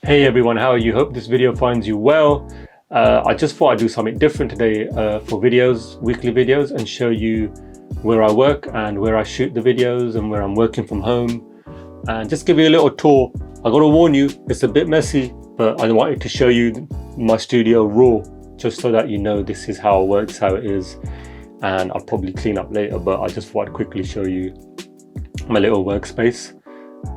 Hey everyone, how are you? Hope this video finds you well. I just thought I'd do something different today for videos, weekly videos, and show you where I work and where I shoot the videos and where I'm working from home, and just give you a little tour. I gotta warn you, it's a bit messy, but I wanted to show you my studio raw, just so that you know this is how it works, how it is, and I'll probably clean up later, but I just thought I'd quickly show you my little workspace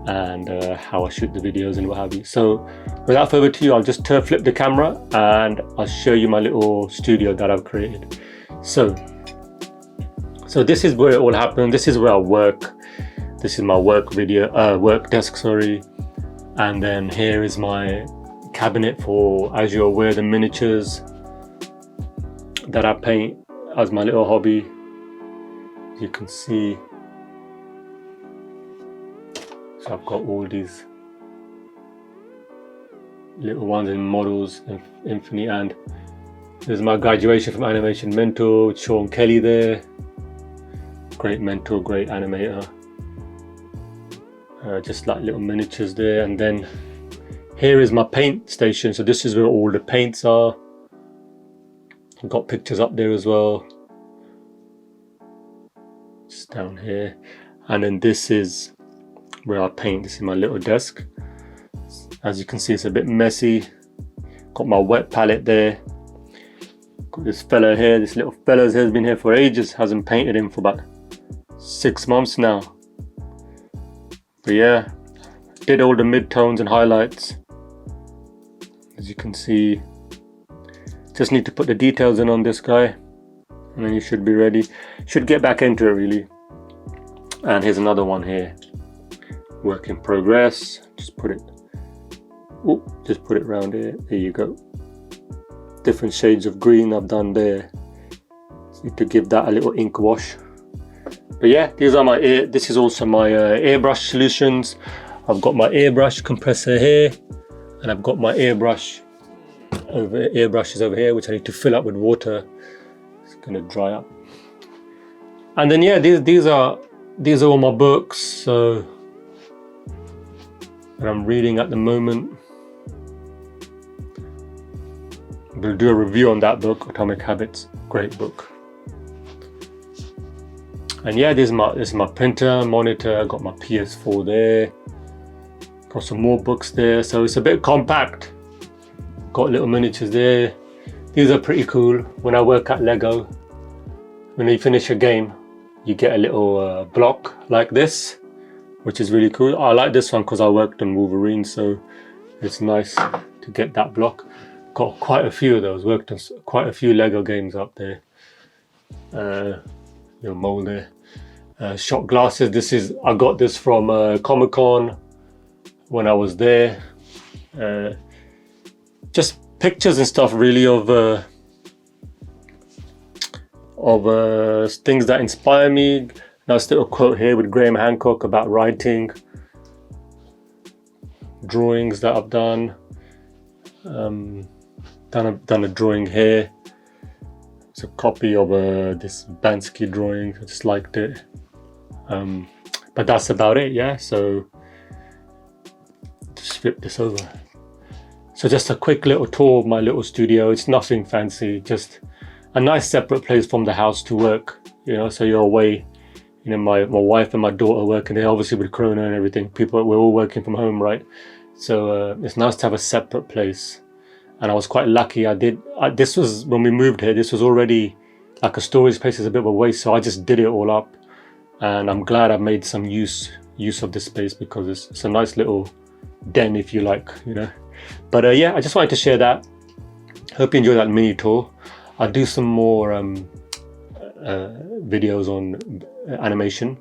and how I shoot the videos and what have you. So without further ado, I'll just flip the camera and I'll show you my little studio that I've created. So this is where it all happened. This is where I work. This is my work desk, sorry. And then here is my cabinet for, as you're aware, the miniatures that I paint as my little hobby. You can see, so I've got all these little ones in models, Infinity, and there's my graduation from animation mentor with Sean Kelly there. Great mentor, great animator. Just like little miniatures there. And then here is my paint station. So this is where all the paints are. I've got pictures up there as well. Just down here. And then this is where I paint. This is my little desk. As you can see, it's a bit messy. Got my wet palette there. Got this fella here, this little fella's here, has been here for ages. Hasn't painted him for about 6 months now. But yeah, did all the mid-tones and highlights. As you can see, just need to put the details in on this guy, and then you should be ready. Should get back into it really. And here's another one here. Work in progress. Just put it around here. There you go. Different shades of green I've done there. Just need to give that a little ink wash. But yeah, these are my this is also my airbrush solutions. I've got my airbrush compressor here, and I've got my airbrushes over here, which I need to fill up with water. It's gonna dry up. And then yeah, these are all my books. So that I'm reading at the moment. I'm going to do a review on that book, Atomic Habits. Great book. And yeah, this is my printer, monitor. I got my PS4 there. Got some more books there. So it's a bit compact. Got little miniatures there. These are pretty cool. When I work at Lego, when you finish a game, you get a little block like this, which is really cool. I like this one because I worked on Wolverine, so it's nice to get that block. Got quite a few of those, worked on quite a few Lego games up there. Little mold there. Shot glasses, I got this from Comic-Con when I was there. Just pictures and stuff really of things that inspire me. Nice little quote here with Graham Hancock about writing. Drawings that I've done. Done a drawing here. It's a copy of this Bansky drawing. I just liked it. But that's about it, yeah. So just flip this over. So just a quick little tour of my little studio. It's nothing fancy, just a nice separate place from the house to work. You know, so you're away. You know, my wife and my daughter working there, obviously with Corona and everything. We're all working from home, right? So it's nice to have a separate place. And I was quite lucky. This was, when we moved here, this was already like a storage space. Is a bit of a waste, so I just did it all up. And I'm glad I made some use of this space, because it's a nice little den, if you like, you know. But yeah, I just wanted to share that. Hope you enjoyed that mini tour. I'll do some more videos on animation,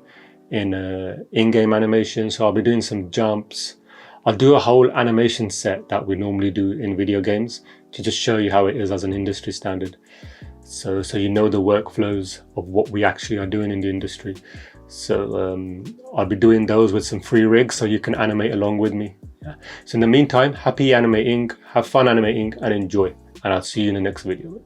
in-game animation. So I'll be doing some jumps. I'll do a whole animation set that we normally do in video games to just show you how it is as an industry standard. So you know the workflows of what we actually are doing in the industry. So I'll be doing those with some free rigs so you can animate along with me. Yeah. So in the meantime, happy animating, have fun animating, and enjoy. And I'll see you in the next video.